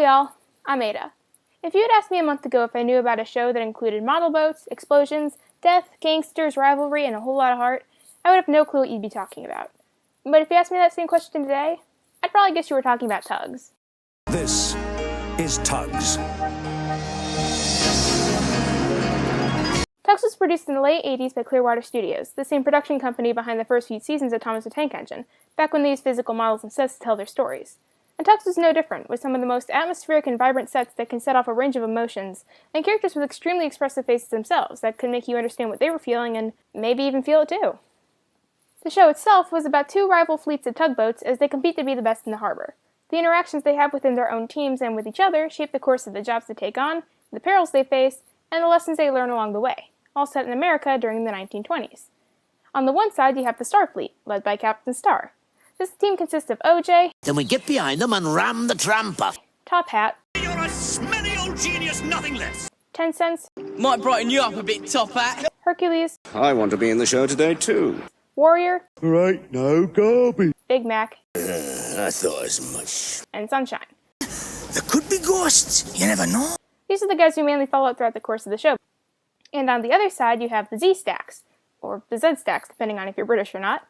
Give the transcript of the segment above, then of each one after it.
y'all, I'm Ada. If you had asked me a month ago if I knew about a show that included model boats, explosions, death, gangsters, rivalry, and a whole lot of heart, I would have no clue what you'd be talking about. But if you asked me that same question today, I'd probably guess you were talking about Tugs. This is Tugs. Tugs was produced in the late 80s by Clearwater Studios, the same production company behind the first few seasons of Thomas the Tank Engine, back when they used physical models and sets to tell their stories. And Tugs was no different, with some of the most atmospheric and vibrant sets that can set off a range of emotions, and characters with extremely expressive faces themselves that could make you understand what they were feeling and maybe even feel it too. The show itself was about two rival fleets of tugboats as they compete to be the best in the harbor. The interactions they have within their own teams and with each other shape the course of the jobs they take on, the perils they face, and the lessons they learn along the way, all set in America during the 1920s. On the one side, you have the Starfleet, led by Captain Star. This team consists of OJ, then we get behind them and ram the tramper. Top Hat, You're a smelly old genius, nothing less. 10 Cents, Might brighten you up a bit, Top Hat. Hercules, I want to be in the show today too. Warrior, Right, no garbage. Big Mac, I thought as much. and Sunshine. There could be ghosts, you never know. These are the guys who mainly follow throughout the course of the show. And on the other side, you have the Z-Stacks, or the Z-Stacks, depending on if you're British or not,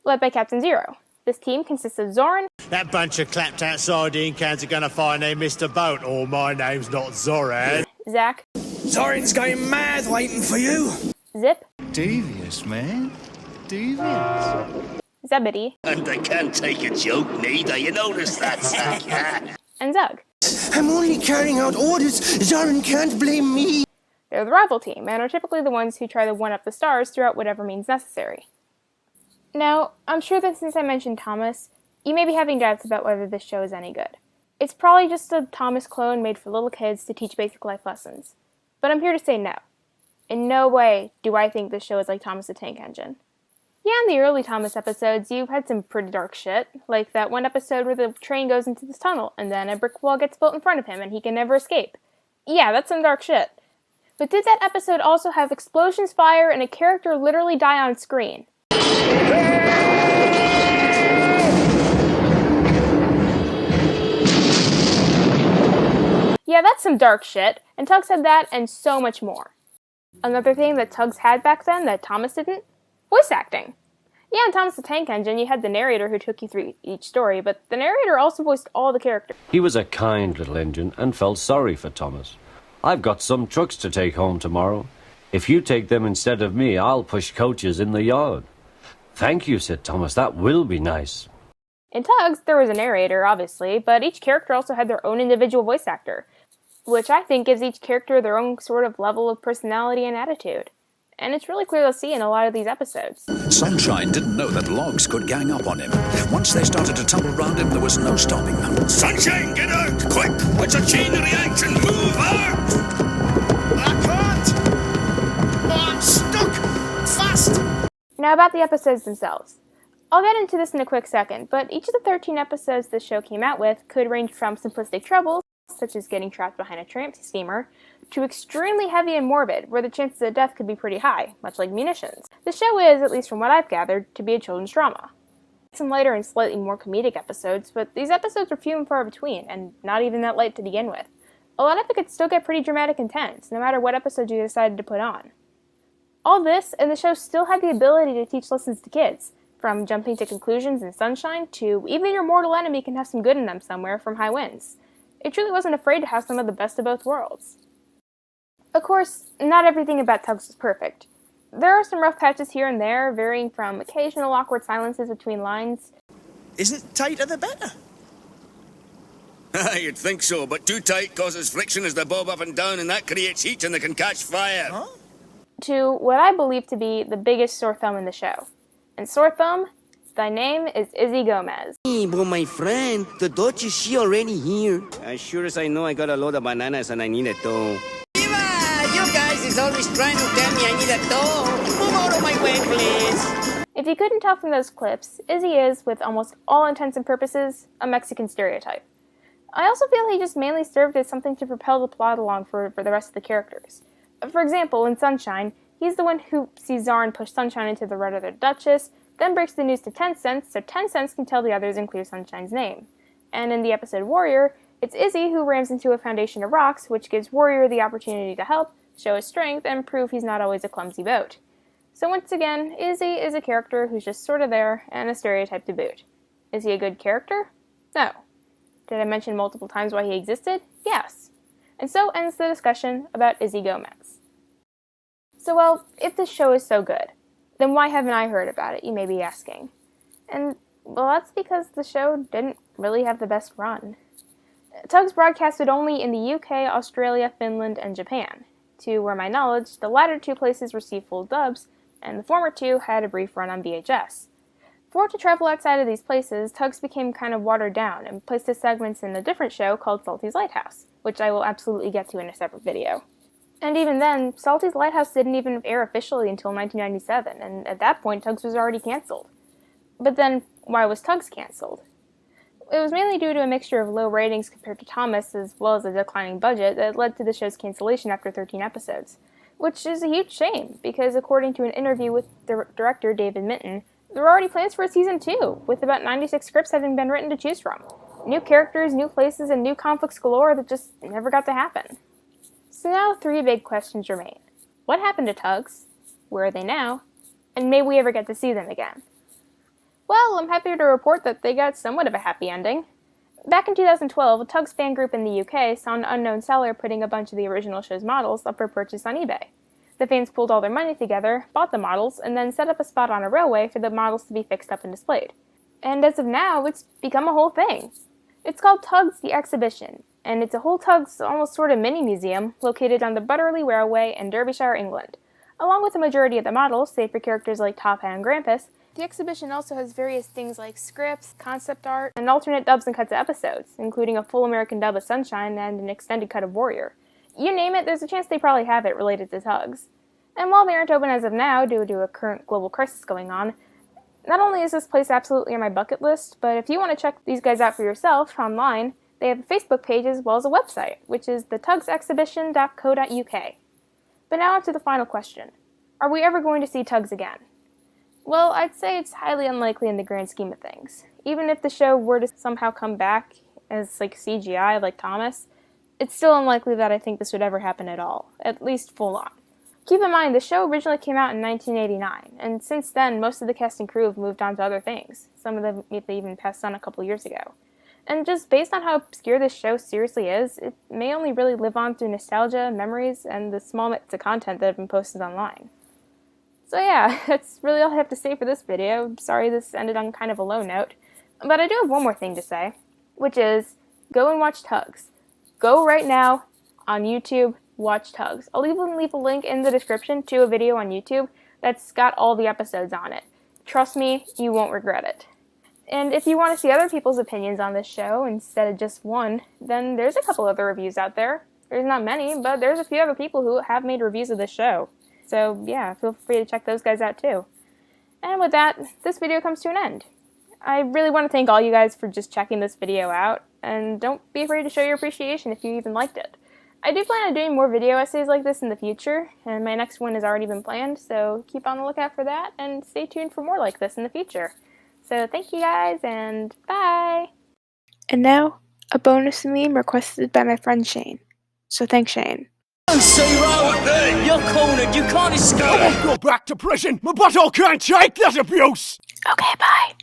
led by Captain Zero. This team consists of Zoran, That bunch of clapped-out sardine cans are gonna find they missed a boat, or my name's not Zoran. Zack, Zoran's going mad waiting for you. Zip, Devious, man. Devious. Zebedee, And they can't take a joke neither, you notice that, Zack? and Zug. I'm only carrying out orders. Zoran can't blame me. They're the rival team, and are typically the ones who try to one-up the stars throughout whatever means necessary. Now, I'm sure that since I mentioned Thomas, you may be having doubts about whether this show is any good. It's probably just a Thomas clone made for little kids to teach basic life lessons. But I'm here to say no. In no way do I think this show is like Thomas the Tank Engine. Yeah, in the early Thomas episodes, you've had some pretty dark shit, like that one episode where the train goes into this tunnel, and then a brick wall gets built in front of him and he can never escape. Yeah, that's some dark shit. But did that episode also have explosions, fire, and a character literally die on screen? Yeah, that's some dark shit, and Tugs had that and so much more. Another thing that Tugs had back then that Thomas didn't? Voice acting. Yeah, in Thomas the Tank Engine, you had the narrator who took you through each story, but the narrator also voiced all the characters. He was a kind little engine and felt sorry for Thomas. I've got some trucks to take home tomorrow. If you take them instead of me, I'll push coaches in the yard. Thank you, said Thomas. That will be nice. In Tugs, there was a narrator, obviously, but each character also had their own individual voice actor, which I think gives each character their own sort of level of personality and attitude. And it's really clear to see in a lot of these episodes. Sunshine didn't know that logs could gang up on him. Once they started to tumble round him, there was no stopping them. Sunshine, get out! Quick! It's a chain reaction! Move out! I can't! Oh, I'm stuck! Fast! Now about the episodes themselves. I'll get into this in a quick second, but each of the 13 episodes this show came out with could range from simplistic troubles, such as getting trapped behind a tramp steamer, to extremely heavy and morbid, where the chances of death could be pretty high, much like munitions. The show is, at least from what I've gathered, to be a children's drama. Some lighter and slightly more comedic episodes, but these episodes are few and far between, and not even that light to begin with. A lot of it could still get pretty dramatic and tense, no matter what episode you decided to put on. All this, and the show still had the ability to teach lessons to kids, from jumping to conclusions in Sunshine to even your mortal enemy can have some good in them somewhere from High Winds. It truly wasn't afraid to have some of the best of both worlds. Of course, not everything about Tugs is perfect. There are some rough patches here and there, varying from occasional awkward silences between lines. Isn't tighter the better? You'd think so, but too tight causes friction as they bob up and down, and that creates heat and they can catch fire. Huh? To what I believe to be the biggest sore thumb in the show. And sore thumb, thy name is Izzy Gomez. But my friend, the Dutch is she already here? As sure as I know, I got a load of bananas and I need it though. You guys is always trying to tell me I need a dough. Move out of my way, please. If you couldn't tell from those clips, Izzy is, with almost all intents and purposes, a Mexican stereotype. I also feel he just mainly served as something to propel the plot along for the rest of the characters. For example, in Sunshine, he's the one who sees Zoran push Sunshine into the rudder of the Duchess, then breaks the news to 10 Cents so 10 Cents can tell the others and clear Sunshine's name. And in the episode Warrior, It's Izzy who rams into a foundation of rocks, which gives Warrior the opportunity to help, show his strength, and prove he's not always a clumsy boat. So once again, Izzy is a character who's just sort of there, and a stereotype to boot. Is he a good character? No. Did I mention multiple times why he existed? Yes. And so ends the discussion about Izzy Gomez. So well, if this show is so good, then why haven't I heard about it, you may be asking. And, well, that's because the show didn't really have the best run. Tugs broadcasted only in the UK, Australia, Finland, and Japan. To where my knowledge, the latter two places received full dubs, and the former two had a brief run on VHS. For it to travel outside of these places, Tugs became kind of watered down and placed his segments in a different show called Salty's Lighthouse, which I will absolutely get to in a separate video. And even then, Salty's Lighthouse didn't even air officially until 1997, and at that point Tugs was already cancelled. But then, why was Tugs cancelled? It was mainly due to a mixture of low ratings compared to Thomas, as well as a declining budget, that led to the show's cancellation after 13 episodes. Which is a huge shame, because according to an interview with director David Minton, there were already plans for a season 2, with about 96 scripts having been written to choose from. New characters, new places, and new conflicts galore that just never got to happen. So now 3 big questions remain. What happened to Tugs? Where are they now? And may we ever get to see them again? Well, I'm happy to report that they got somewhat of a happy ending. Back in 2012, a Tugs fan group in the UK saw an unknown seller putting a bunch of the original show's models up for purchase on eBay. The fans pulled all their money together, bought the models, and then set up a spot on a railway for the models to be fixed up and displayed. And as of now, it's become a whole thing. It's called Tugs the Exhibition, and it's a whole Tugs almost sort of mini-museum located on the Butterley Railway in Derbyshire, England. Along with the majority of the models, save for characters like Top Hat and Grampus, the exhibition also has various things like scripts, concept art, and alternate dubs and cuts of episodes, including a full American dub of Sunshine and an extended cut of Warrior. You name it, there's a chance they probably have it related to Tugs. And while they aren't open as of now due to a current global crisis going on, not only is this place absolutely on my bucket list, but if you want to check these guys out for yourself online, they have a Facebook page as well as a website, which is thetugsexhibition.co.uk. But now on to the final question. Are we ever going to see Tugs again? Well, I'd say it's highly unlikely in the grand scheme of things. Even if the show were to somehow come back as like CGI like Thomas, it's still unlikely that I think this would ever happen at all, at least full on. Keep in mind, the show originally came out in 1989, and since then, most of the cast and crew have moved on to other things. Some of them even passed on a couple years ago. And just based on how obscure this show seriously is, it may only really live on through nostalgia, memories, and the small bits of content that have been posted online. So yeah, that's really all I have to say for this video. I'm sorry this ended on kind of a low note. But I do have one more thing to say, which is, go and watch Tugs. Go right now on YouTube, watch Tugs. I'll even leave a link in the description to a video on YouTube that's got all the episodes on it. Trust me, you won't regret it. And if you want to see other people's opinions on this show instead of just one, then there's a couple other reviews out there. There's not many, but there's a few other people who have made reviews of this show. So yeah, feel free to check those guys out too. And with that, this video comes to an end. I really want to thank all you guys for just checking this video out, and don't be afraid to show your appreciation if you even liked it. I do plan on doing more video essays like this in the future, and my next one has already been planned, so keep on the lookout for that, and stay tuned for more like this in the future. So thank you guys, and bye! And now, a bonus meme requested by my friend Shane. So thanks, Shane. Zero! You're cornered, you can't escape! Go back to prison! My butthole can't take that abuse! Okay, bye.